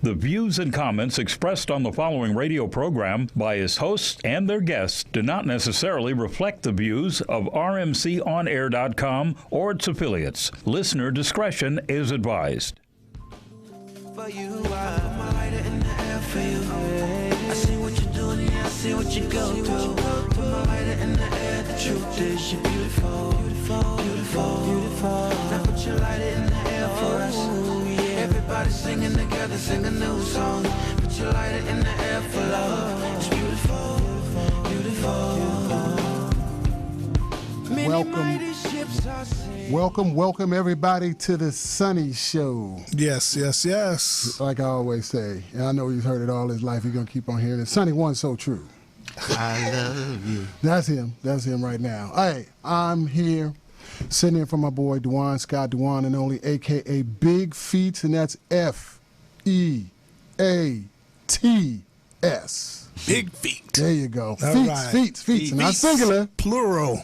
The views and comments expressed on the following radio program by its hosts and their guests do not necessarily reflect the views of RMCOnAir.com or its affiliates. Listener discretion is advised. For you, my lighter in the air for you. I see what you're doing, yeah, I see what you go through. Put my lighter in the air, the truth is you're beautiful, beautiful, beautiful, beautiful. Now put your lighter in the air for us. Everybody singing together, sing a new song. Put your lighter in the air for love. It's beautiful, beautiful. Welcome everybody to the Sunny Show. Yes. Like I always say, and I know he's heard it all his life, he's going to keep on hearing it. Sunny One So True. I love you. That's him right now. Hey, I'm here sitting in for my boy Dewan Scott, Dewan and only, a.k.a. Big Feets, and that's F-E-A-T-S. Big feet. There you go. All Feet. Not singular. Plural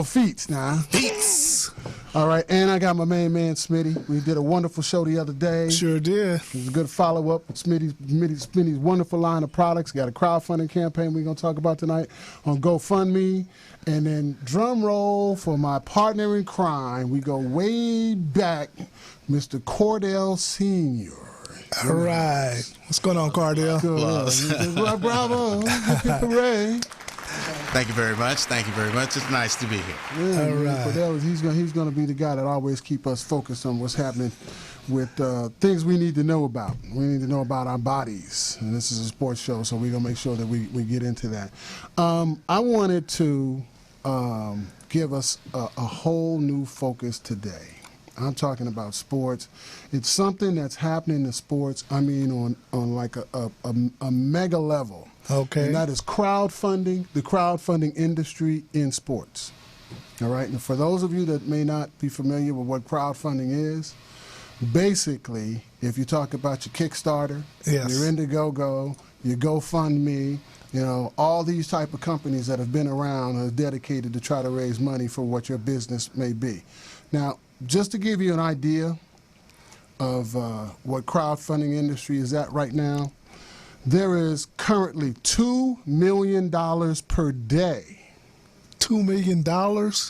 Feet now. Feets. All right, and I got my main man, Smitty. We did a wonderful show the other day. Sure did. It was a good follow-up with Smitty's wonderful line of products. Got a crowdfunding campaign we're going to talk about tonight on GoFundMe. And then drum roll for my partner in crime. We go way back, Mr. Cordell Sr. All right. What's going on, Cordell? Bravo. Hooray. Thank you very much. It's nice to be here. Yeah, all right. Cordell, he's going to be the guy that always keep us focused on what's happening with things we need to know about. We need to know about our bodies. And this is a sports show, so we're going to make sure that we get into that. I wanted to give us a whole new focus today. I'm talking about sports. It's something that's happening in sports, on like a mega level. Okay. And that is crowdfunding, the crowdfunding industry in sports. All right. And for those of you that may not be familiar with what crowdfunding is, basically, if you talk about your Kickstarter, yes, your Indiegogo, your GoFundMe, all these type of companies that have been around are dedicated to try to raise money for what your business may be. Now, just to give you an idea of what crowdfunding industry is at right now, there is currently $2 million per day. $2 million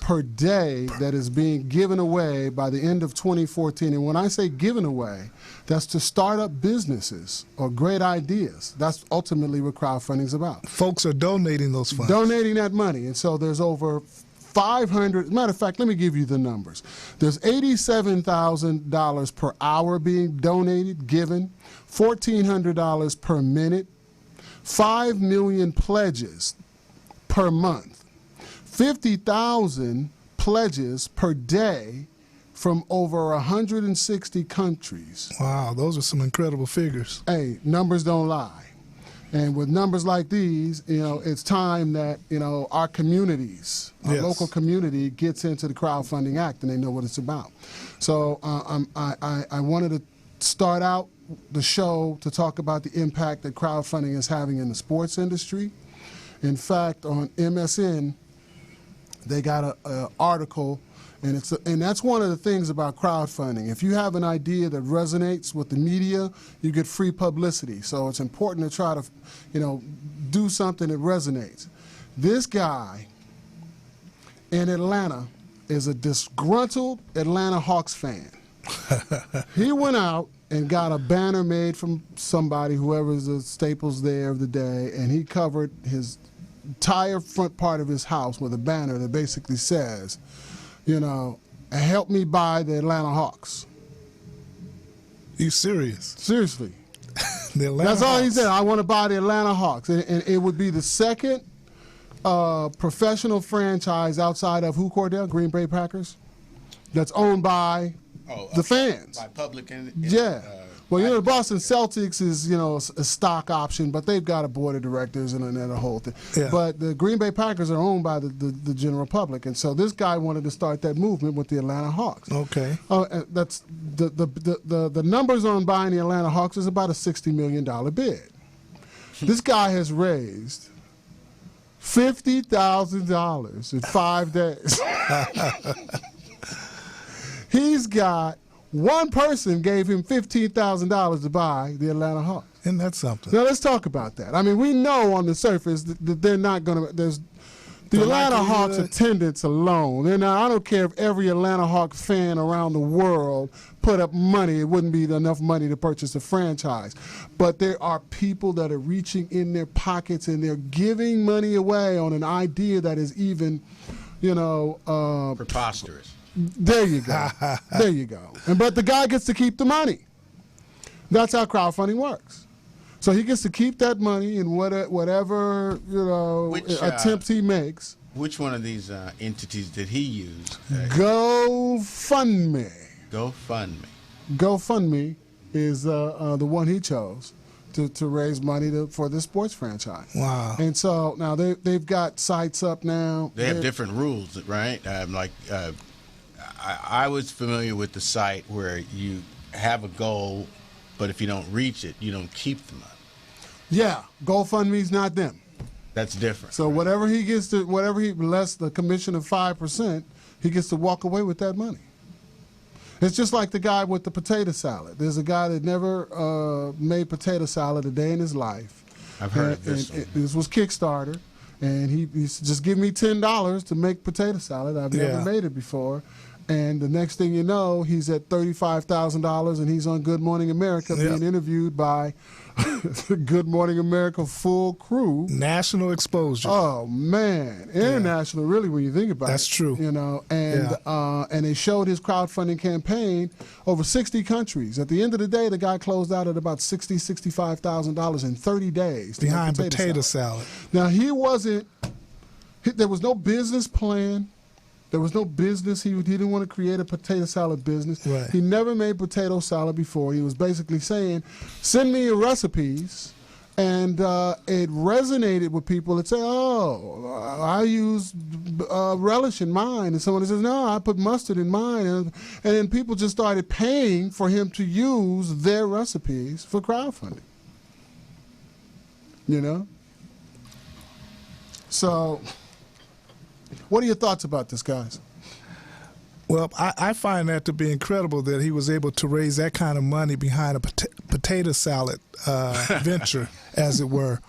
per day that is being given away by the end of 2014. And when I say given away, that's to start up businesses or great ideas. That's ultimately what crowdfunding is about. Folks are donating those funds. Donating that money. And so there's over 500, matter of fact, let me give you the numbers. There's $87,000 per hour being donated, given, $1,400 per minute, 5 million pledges per month, 50,000 pledges per day from over 160 countries. Wow, those are some incredible figures. Hey, numbers don't lie. And with numbers like these, it's time that, our communities, our yes, local community gets into the Crowdfunding Act and they know what it's about. So I wanted to start out the show to talk about the impact that crowdfunding is having in the sports industry. In fact, on MSN, they got an article, and that's one of the things about crowdfunding. If you have an idea that resonates with the media, you get free publicity. So it's important to try to, do something that resonates. This guy in Atlanta is a disgruntled Atlanta Hawks fan. He went out and got a banner made from somebody, whoever's the staples there of the day, and he covered his entire front part of his house with a banner that basically says, help me buy the Atlanta Hawks. You serious? Seriously. The Atlanta That's all Hawks. he said. I want to buy the Atlanta Hawks. And it would be the second professional franchise outside of who, Cordell? Green Bay Packers? That's owned by the fans. By public and yeah. Well, the Boston Celtics is, a stock option, but they've got a board of directors and a whole thing. Yeah. But the Green Bay Packers are owned by the general public, and so this guy wanted to start that movement with the Atlanta Hawks. Okay. That's the numbers on buying the Atlanta Hawks is about a $60 million bid. This guy has raised $50,000 in 5 days. He's got one person gave him $15,000 to buy the Atlanta Hawks. Isn't that something? Now let's talk about that. I mean, we know on the surface that they're not going to. There's the Atlanta Hawks attendance alone. I don't care if every Atlanta Hawks fan around the world put up money; it wouldn't be enough money to purchase a franchise. But there are people that are reaching in their pockets and they're giving money away on an idea that is even, preposterous. There you go. There you go. But the guy gets to keep the money. That's how crowdfunding works. So he gets to keep that money and whatever attempts he makes. Which one of these entities did he use? GoFundMe. GoFundMe. GoFundMe is the one he chose to raise money for this sports franchise. Wow. And so now they've got sites up now. They have different rules, right? I was familiar with the site where you have a goal, but if you don't reach it, you don't keep the money. Yeah, GoFundMe's not them. That's different. So whatever he less the commission of 5%, he gets to walk away with that money. It's just like the guy with the potato salad. There's a guy that never made potato salad a day in his life. I've heard of this one. This was Kickstarter, and he said, just give me $10 to make potato salad. I've never made it before. And the next thing you know, he's at $35,000, and he's on Good Morning America being interviewed by Good Morning America full crew. National exposure. Oh man, international, really, when you think about it. That's true. And they showed his crowdfunding campaign over 60 countries. At the end of the day, the guy closed out at about $65,000 in 30 days behind potato salad. Now there was no business plan. There was no business. He didn't want to create a potato salad business. Right. He never made potato salad before. He was basically saying, send me your recipes. And it resonated with people that say, oh, I use relish in mine. And someone says, no, I put mustard in mine. And then people just started paying for him to use their recipes for crowdfunding. So what are your thoughts about this, guys? Well, I find that to be incredible that he was able to raise that kind of money behind a potato salad venture, as it were.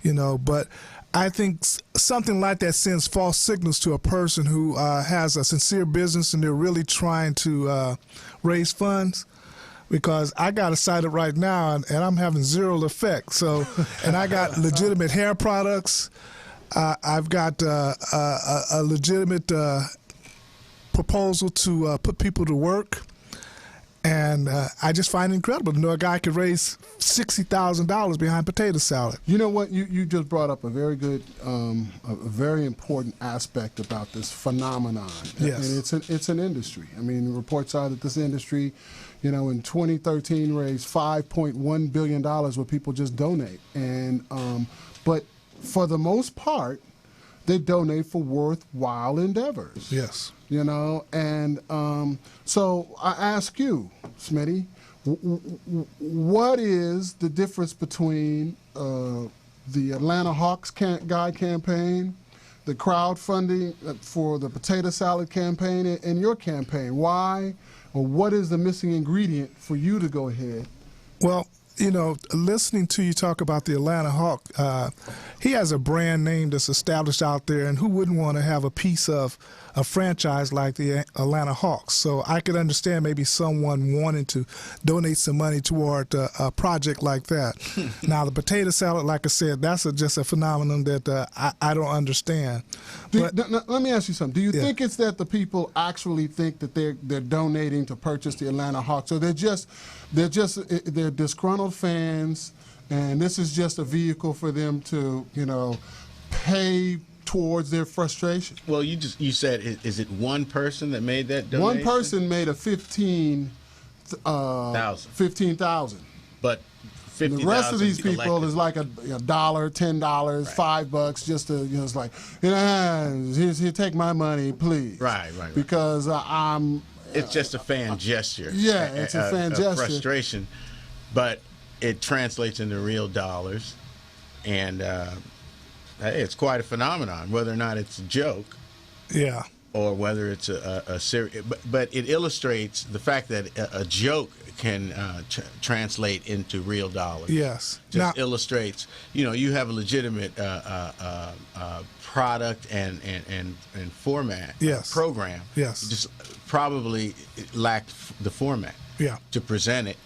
But I think something like that sends false signals to a person who has a sincere business and they're really trying to raise funds. Because I got a site up right now and I'm having zero effect. So, and I got legitimate hair products. I've got a legitimate proposal to put people to work, and I just find it incredible to know a guy could raise $60,000 behind potato salad. You know what? You just brought up a very good, a very important aspect about this phenomenon. Yes. And it's an industry. I mean, the reports are that this industry, in 2013 raised $5.1 billion where people just donate, and but for the most part, they donate for worthwhile endeavors. Yes. And so I ask you, Smitty, what is the difference between the Atlanta Hawks guy campaign, the crowdfunding for the potato salad campaign, and your campaign? Why, or what is the missing ingredient for you to go ahead? Well, listening to you talk about the Atlanta Hawk, he has a brand name that's established out there, and who wouldn't want to have a piece of a franchise like the Atlanta Hawks? So I could understand maybe someone wanting to donate some money toward a project like that. Now, the potato salad, like I said, that's just a phenomenon that I don't understand. Let me ask you something. Do you think it's that the people actually think that they're donating to purchase the Atlanta Hawks, or they're disgruntled fans, and this is just a vehicle for them to, pay towards their frustration? Well, you said, is it one person that made that donation? One person made a 15,000. But 50,000. The rest of these people collected. is like $1, $10, $5, just to, it's like, here, take my money, please. Right. Because it's just a fan gesture. Yeah, it's a fan gesture. Frustration, but it translates into real dollars, and hey, it's quite a phenomenon. Whether or not it's a joke, yeah, or whether it's a serious, but it illustrates the fact that a joke can translate into real dollars. Yes. Just Now, illustrates, you have a legitimate product and format, Yes. program. Yes. You just probably lacked the format Yeah. to present it,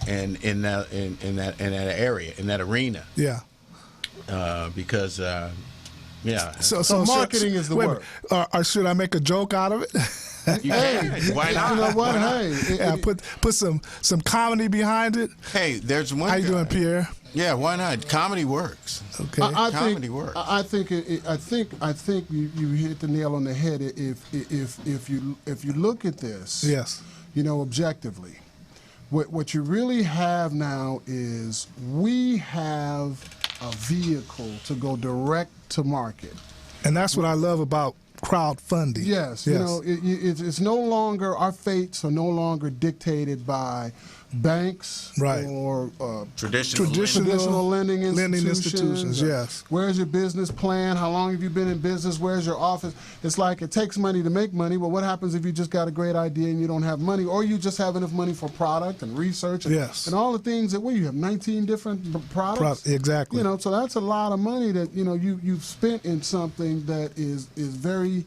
and in that area, in that arena, yeah. because yeah. So marketing is the wait a word. minute. Or should I make a joke out of it? You can. Why not? You know what? Why not? Hey, Yeah, put some comedy behind it. Hey, there's one. How you guy. doing, Pierre? Yeah, why not? Comedy works. Okay. I Comedy think, works. I think you hit the nail on the head. If you look at this, Yes. Objectively, what you really have now is we have a vehicle to go direct to market. And that's what I love about crowdfunding. Yes, Yes. it's no longer, our fates are no longer dictated by banks Right. or Traditional lending institutions. institutions, yes. Where's your business plan? How long have you been in business? Where's your office? It's like it takes money to make money, but what happens if you just got a great idea and you don't have money, or you just have enough money for product and research and, Yes. and all the things that you have 19 different products. Exactly. So that's a lot of money that you've spent in something that is very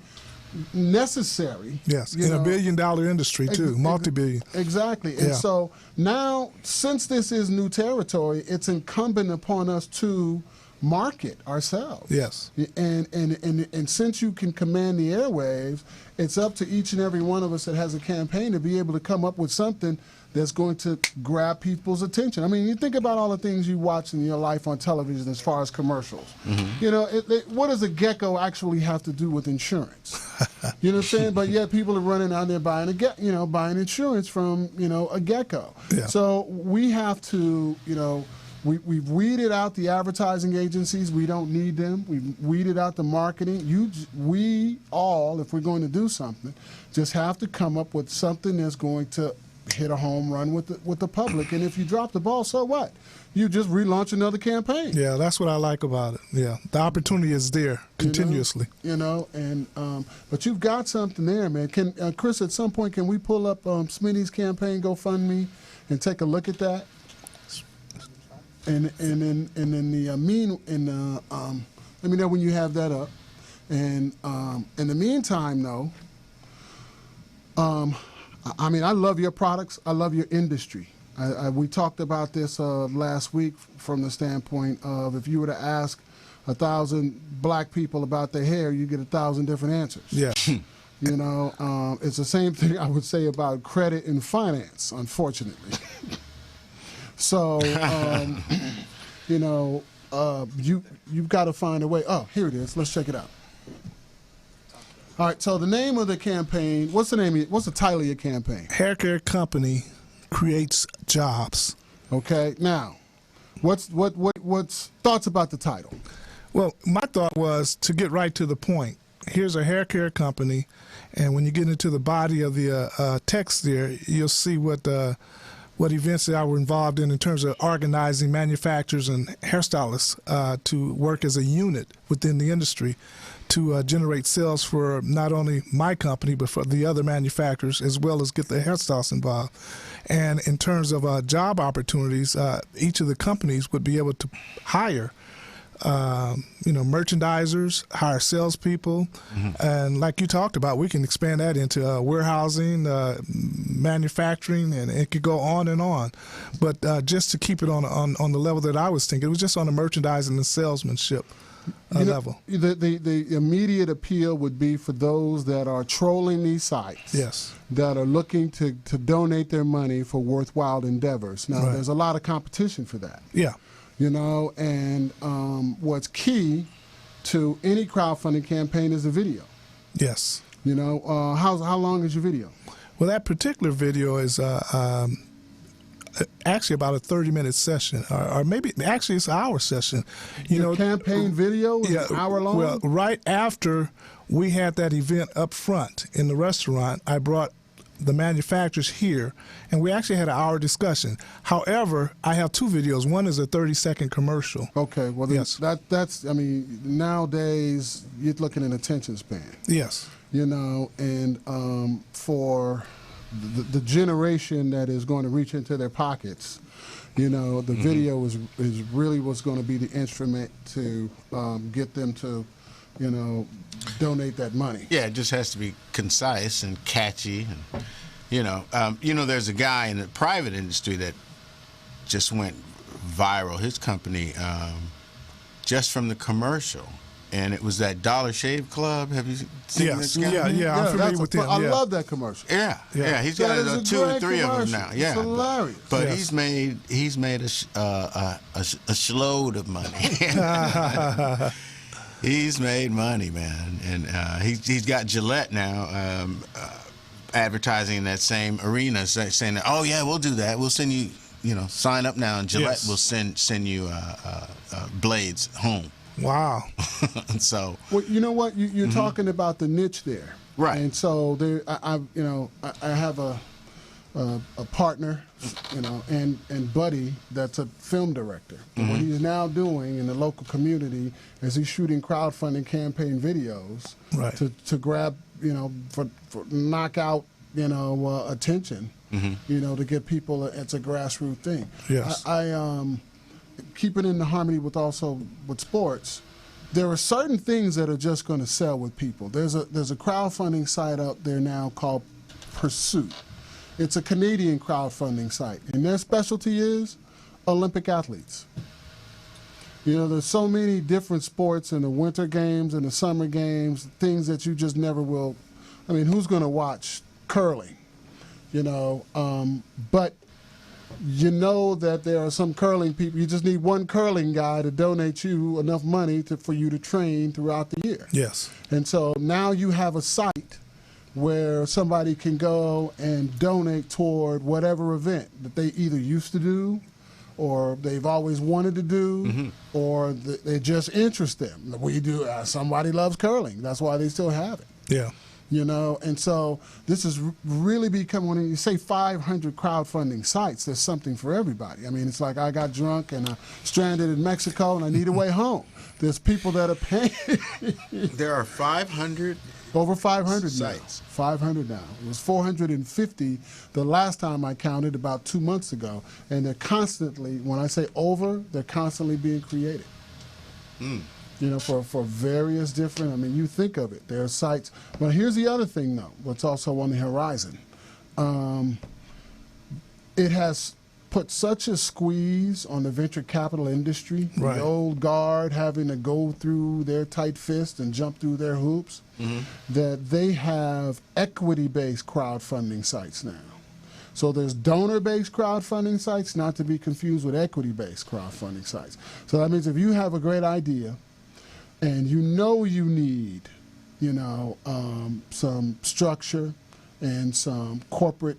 necessary. Yes. you In a know. billion-dollar industry too, multi-billion. Exactly. And Yeah. so now, since this is new territory, it's incumbent upon us to market ourselves. Yes. And since you can command the airwaves, it's up to each and every one of us that has a campaign to be able to come up with something that's going to grab people's attention. I mean, you think about all the things you watch in your life on television as far as commercials. What does a gecko actually have to do with insurance? You know what I'm saying? But yet people are running out there buying buying insurance from, a gecko. Yeah. So we have to, we've weeded out the advertising agencies. We don't need them. We've weeded out the marketing. We all, if we're going to do something, just have to come up with something that's going to hit a home run with the public. And if you drop the ball, so what? You just relaunch another campaign. Yeah, that's what I like about it. Yeah, the opportunity is there continuously. But you've got something there, man. Can Chris, at some point, can we pull up Smitty's campaign GoFundMe and take a look at that? And then let me know when you have that up. And in the meantime, though, I love your products. I love your industry. We talked about this last week from the standpoint of if you were to ask 1,000 black people about their hair, you get 1,000 different answers. Yeah. It's the same thing I would say about credit and finance, unfortunately. So, you've got to find a way. Oh, here it is. Let's check it out. All right. So the name of the campaign. What's the title of your campaign? Hair care company creates jobs. Okay. Now, what's thoughts about the title? Well, my thought was to get right to the point. Here's a hair care company, and when you get into the body of the text there, you'll see what events that I were involved in terms of organizing manufacturers and hairstylists to work as a unit within the industry to generate sales for not only my company but for the other manufacturers, as well as get the hairstylists involved. And in terms of job opportunities, each of the companies would be able to hire merchandisers, hire salespeople, and like you talked about, we can expand that into warehousing, manufacturing, and it could go on and on. But just to keep it on the level that I was thinking, it was just on the merchandising and salesmanship level. The immediate appeal would be for those that are trolling these sites. Yes. That are looking to donate their money for worthwhile endeavors. Now, Right. There's a lot of competition for that. Yeah. And what's key to any crowdfunding campaign is the video. Yes. How long is your video? Well, that particular video is actually about a 30-minute session, or maybe actually it's an hour session. Your campaign video is an hour long? Well, right after we had that event up front in the restaurant, I brought the manufacturers here, and we actually had an hour discussion. However, I have two videos. One is a 30-second commercial. Okay, well, then Yes. that's nowadays you're looking at attention span. Yes. you know, and for the generation that is going to reach into their pockets, you know, the video is really what's going to be the instrument to get them to, you know, donate that money. Yeah, it just has to be concise and catchy. And, you know, there's a guy in the private industry that just went viral. His company, just from the commercial. And it was that Dollar Shave Club. Have you seen Yes. this guy? Yeah, I'm familiar with him. I yeah. love that commercial. Yeah. He's That got is a 2 or great 3 of them commercial. now. It's Yeah, hilarious. But Yes. he's made a shload of money. He's made money, man, and he's got Gillette now advertising in that same arena, saying that, oh yeah, we'll do that. We'll send you, you know, sign up now, and Gillette Yes. will send you blades home. Wow. So Well, you know what? You're talking about the niche there, Right. And so there, I have a partner, you know, and buddy that's a film director. And what he's now doing in the local community is he's shooting crowdfunding campaign videos Right. to grab, you know, for knockout, you know, attention, you know, to get people. It's a grassroots thing. Yes. I keep it in the harmony with sports. There are certain things that are just going to sell with people. There's a crowdfunding site out there now called Pursuit. It's a Canadian crowdfunding site, and their specialty is Olympic athletes. You know, there's so many different sports in the winter games and the summer games, things that you just never will. I mean, who's going to watch curling? You know, but you know that there are some curling people. You just need one curling guy to donate you enough money for you to train throughout the year. Yes. And so now you have a site where somebody can go and donate toward whatever event that they either used to do or they've always wanted to do or they just interest them. We do. Somebody loves curling. That's why they still have it. Yeah. You know, and so this is really becoming, when you say 500 crowdfunding sites, there's something for everybody. I mean, it's like I got drunk and stranded in Mexico and I need a way home. There's people that are paying. there are 500 Over 500 sites. now. 500 now. It was 450 the last time I counted about 2 months ago. And they're constantly, when I say over, they're constantly being created. You know, for various different, I mean, you think of it. There are sites. But here's the other thing, though, what's also on the horizon. It has put such a squeeze on the venture capital industry, Right. the old guard having to go through their tight fist and jump through their hoops, that they have equity-based crowdfunding sites now. So there's donor-based crowdfunding sites, not to be confused with equity-based crowdfunding sites. So that means if you have a great idea and you know you need, you know, some structure and some corporate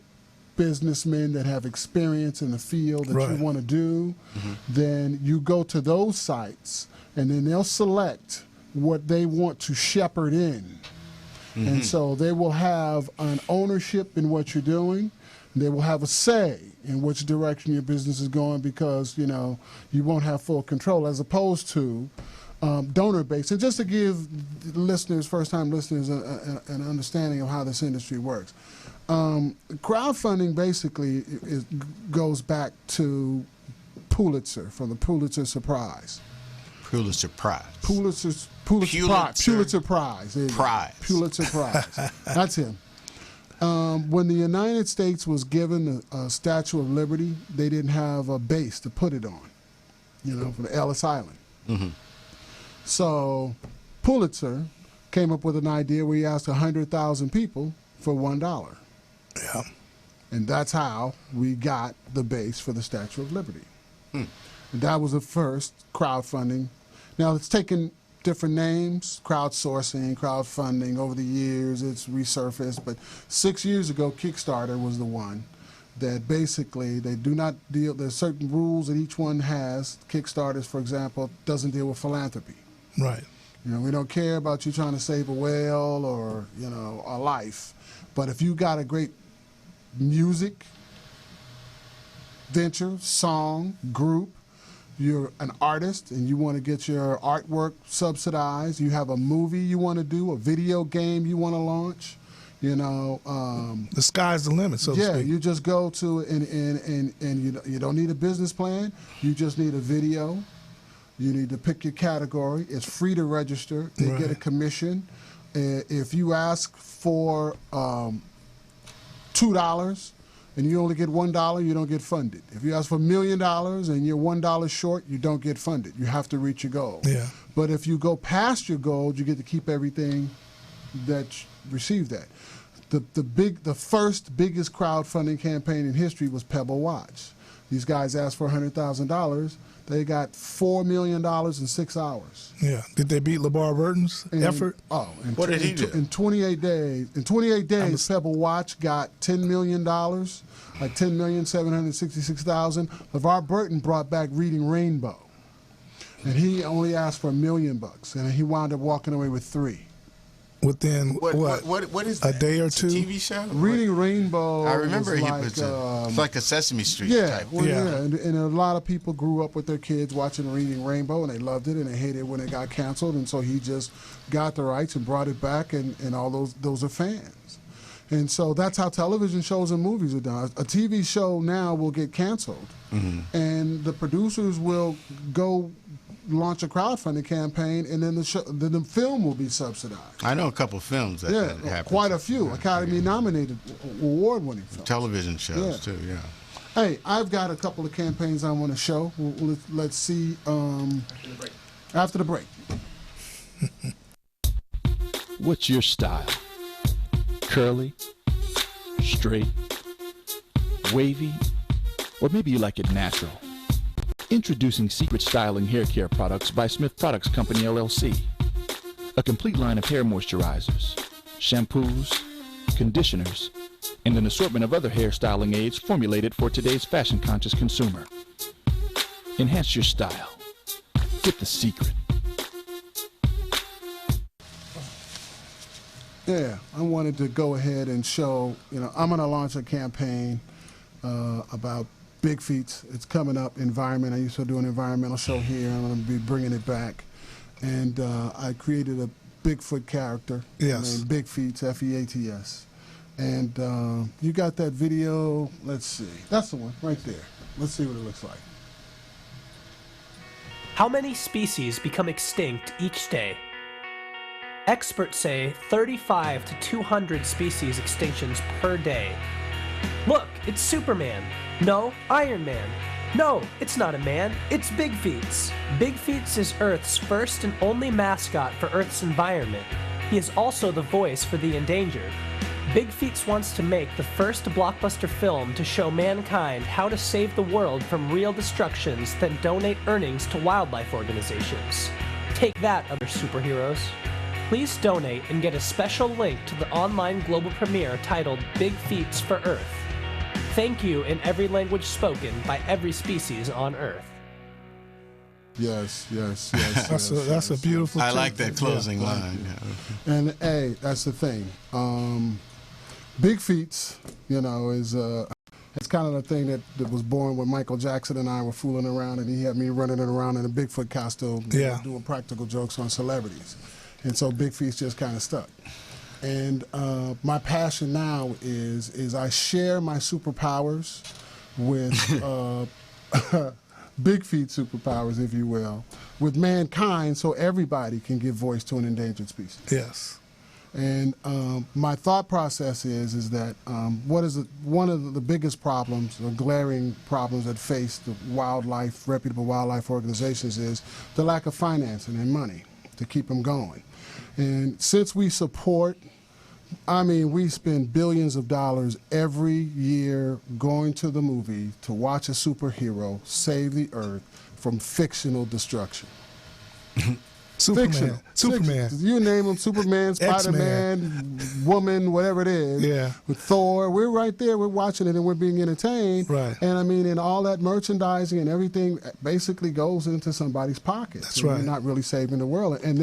businessmen that have experience in the field that Right. you want to do, then you go to those sites and then they'll select what they want to shepherd in. And so they will have an ownership in what you're doing. They will have a say in which direction your business is going because, you know, you won't have full control as opposed to donor-based. And just to give listeners, first-time listeners, an understanding of how this industry works. Crowdfunding basically goes back to Pulitzer, from the Pulitzer Prize. Pulitzer Prize. Pulitzer Pulitzer Prize. There you go. Prize. Pulitzer Prize. That's him. When the United States was given a Statue of Liberty, they didn't have a base to put it on, you know, for the Ellis Island. So Pulitzer came up with an idea where he asked 100,000 people for $1. Yeah. And that's how we got the base for the Statue of Liberty. And that was the first crowdfunding. Now, it's taken different names, crowdsourcing, crowdfunding. Over the years, it's resurfaced. But 6 years ago, Kickstarter was the one that basically they do not deal, there's certain rules that each one has. Kickstarters, for example, doesn't deal with philanthropy. Right. You know, we don't care about you trying to save a whale or, you know, a life. But if you got a great music venture, song, group you're an artist and you want to get your artwork subsidized, you have a movie you want to do, a video game you want to launch, you know. The sky's the limit, so to Yeah, speak. you just go to, and you don't need a business plan, you just need a video. You need to pick your category. It's free to register. They get a commission. If you ask for $2 and you only get $1, you don't get funded. If you ask for $1 million and you're $1 short, you don't get funded. You have to reach your goal. Yeah. But if you go past your goal, you get to keep everything that received that. The first biggest crowdfunding campaign in history was Pebble Watch. These guys asked for $100,000. They got $4 million in 6 hours. Yeah. Did they beat LeVar Burton's effort? Oh, What did he do? In 28 days. In 28 days, Pebble Watch got $10 million, like $10,766,000. LeVar Burton brought back Reading Rainbow, and he only asked for $1 million, and he wound up walking away with $3 million. Within What is a that? day or It's two? a TV show? Reading Rainbow. I remember was he like, was it's like a Sesame Street Yeah, type. well, Yeah. yeah. And a lot of people grew up with their kids watching Reading Rainbow, and they loved it, and they hated it when it got canceled, and so he just got the rights and brought it back, and all those are fans. And so that's how television shows and movies are done. A TV show now will get canceled, and the producers will go launch a crowdfunding campaign, and then the film will be subsidized. I know a couple films that happened. Quite a few Academy-nominated, award-winning films. Television shows too, yeah. Hey, I've got a couple of campaigns I want to show. Let's see. After the break. What's your style? Curly? Straight? Wavy? Or maybe you like it natural? Introducing Secret Styling Hair Care Products by Smith Products Company, LLC. A complete line of hair moisturizers, shampoos, conditioners, and an assortment of other hair styling aids formulated for today's fashion-conscious consumer. Enhance your style. Get the secret. Yeah, I wanted to go ahead and show, I'm going to launch a campaign about Big Feet. It's coming up, environment. I used to do an environmental show here. I'm going to be bringing it back. And I created a Bigfoot character named Big Feet, F-E-A-T-S. And you got that video. Let's see. That's the one right there. Let's see what it looks like. How many species become extinct each day? Experts say 35 to 200 species extinctions per day. Look, it's Superman. No, Iron Man. No, it's not a man, it's Big Feets. Big Feets is Earth's first and only mascot for Earth's environment. He is also the voice for the endangered. Big Feets wants to make the first blockbuster film to show mankind how to save the world from real destructions, then donate earnings to wildlife organizations. Take that, other superheroes. Please donate and get a special link to the online global premiere titled Big Feets for Earth. Thank you in every language spoken by every species on Earth. Yes. That's a beautiful. I like that closing line. Yeah. And hey, that's the thing. Big Feets, is it's kind of the thing that was born when Michael Jackson and I were fooling around, and he had me running around in a Bigfoot costume, doing practical jokes on celebrities, and so Big Feets just kind of stuck. And my passion now is I share my superpowers with Big Feet superpowers, if you will, with mankind, so everybody can give voice to an endangered species. Yes. And my thought process is that one of the biggest problems, or glaring problems that face the reputable wildlife organizations, is the lack of financing and money to keep them going. And since we we spend billions of dollars every year going to the movie to watch a superhero save the earth from fictional destruction. Superman. You name them, Superman, Spider-Man, woman, whatever it is. Yeah. With Thor, we're right there, we're watching it and we're being entertained. Right. And and all that merchandising and everything basically goes into somebody's pocket. That's right. We're not really saving the world. And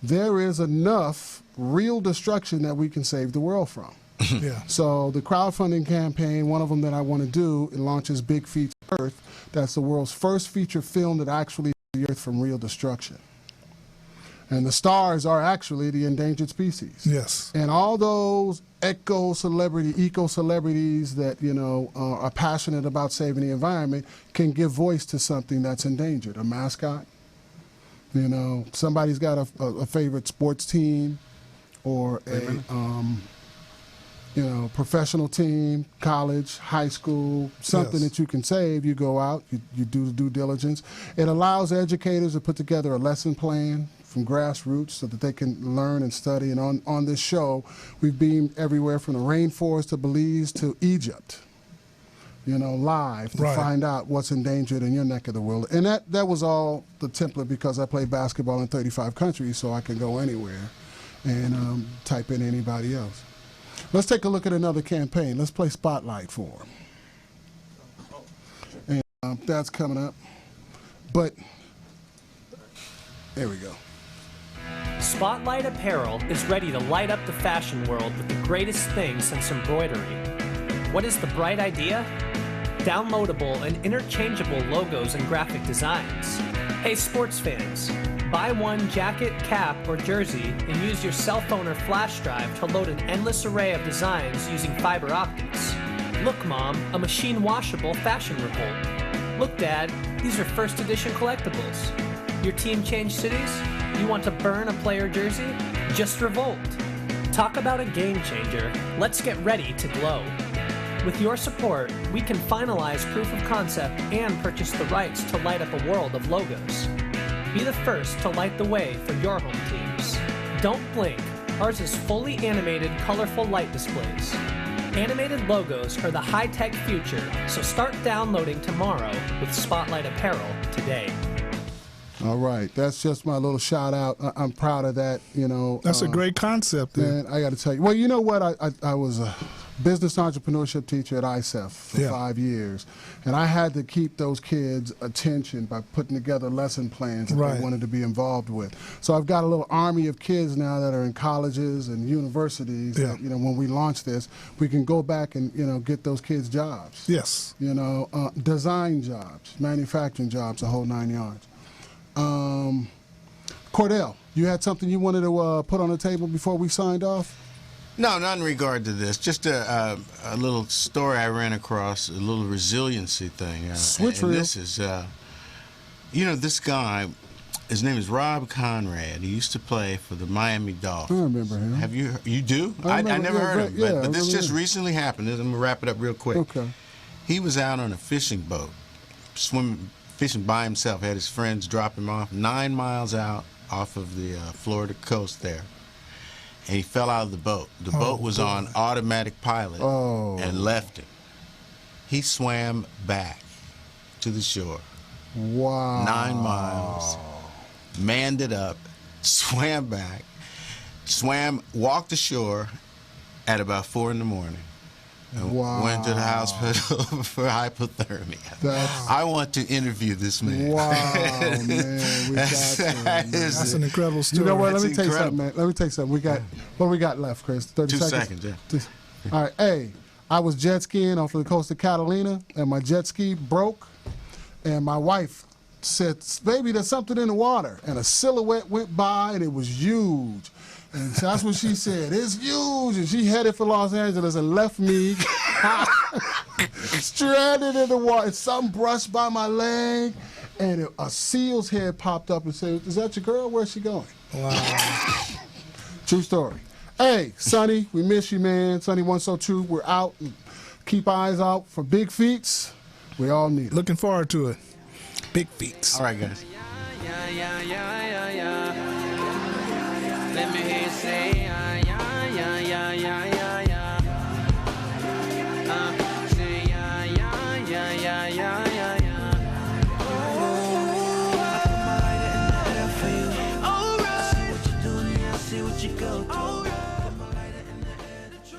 there is enough real destruction that we can save the world from. Yeah. So the crowdfunding campaign, one of them that I want to do, it launches Big Feet Earth. That's the world's first feature film that actually saves the Earth from real destruction. And the stars are actually the endangered species. Yes. And all those eco celebrities that, you know, are passionate about saving the environment can give voice to something that's endangered. A mascot, you know, somebody's got a favorite sports team or you know, professional team, college, high school, something Yes. that you can save. You go out, you do the due diligence. It allows educators to put together a lesson plan from grassroots so that they can learn and study. And on this show, we've been everywhere from the rainforest to Belize to Egypt, you know, live to Right. find out what's endangered in your neck of the world. And that was all the template because I play basketball in 35 countries, so I can go anywhere and type in anybody else. Let's take a look at another campaign. Let's play Spotlight for them. And that's coming up. But there we go. Spotlight Apparel is ready to light up the fashion world with the greatest thing since embroidery. What is the bright idea? Downloadable and interchangeable logos and graphic designs. Hey sports fans, buy one jacket, cap, or jersey and use your cell phone or flash drive to load an endless array of designs using fiber optics. Look, Mom, a machine washable fashion revolt. Look, Dad, these are first edition collectibles. Your team changed cities? You want to burn a player jersey? Just revolt. Talk about a game changer. Let's get ready to glow. With your support, we can finalize proof of concept and purchase the rights to light up a world of logos. Be the first to light the way for your home teams. Don't blink. Ours is fully animated, colorful light displays. Animated logos are the high-tech future, so start downloading tomorrow with Spotlight Apparel today. All right, that's just my little shout out. I'm proud of that. You know, That's a great concept. There. man. I got to tell you. Well, you know what? I was a business entrepreneurship teacher at ISEF for Yeah. 5 years, and I had to keep those kids' attention by putting together lesson plans that Right. they wanted to be involved with. So I've got a little army of kids now that are in colleges and universities. Yeah. That, you know, when we launch this, we can go back and get those kids jobs. Yes. You know, design jobs, manufacturing jobs, the whole 9 yards. Cordell, you had something you wanted to put on the table before we signed off? No, not in regard to this. Just a little story I ran across, a little resiliency thing. Switcheroo. And this is, this guy, his name is Rob Conrad. He used to play for the Miami Dolphins. I remember him. Have you do? I I remember, never yeah, heard of him, yeah, I but this remember just him. recently happened. I'm going to wrap it up real quick. Okay. He was out on a fishing boat, fishing by himself. Had his friends drop him off 9 miles out off of the Florida coast there. And he fell out of the boat. The boat was on automatic pilot and left him. He swam back to the shore. Wow. 9 miles. Manned it up, swam back, walked ashore at about 4 in the morning. And Wow. went to the hospital for hypothermia. That's- I want to interview this man. Wow, man. We got to, man. That's an incredible story. You know what? Let me It's tell you something, incredible. man. Let me tell you something. What we got left, Chris? 30 2 seconds? seconds, yeah. All right. Hey, I was jet skiing off of the coast of Catalina, and my jet ski broke, and my wife said, "Baby, there's something in the water," and a silhouette went by, and it was huge. And so that's what she said. It's huge. And she headed for Los Angeles and left me stranded in the water. Something brushed by my leg, and a seal's head popped up and said, "Is that your girl? Where's she going?" Wow. True story. Hey, Sonny, we miss you, man. Sonny 102, we're out. Keep eyes out for big feats. We all need it. Looking forward to it. Big feats. All right, guys. Let me hear you say, yeah, yeah, yeah, yeah, yeah.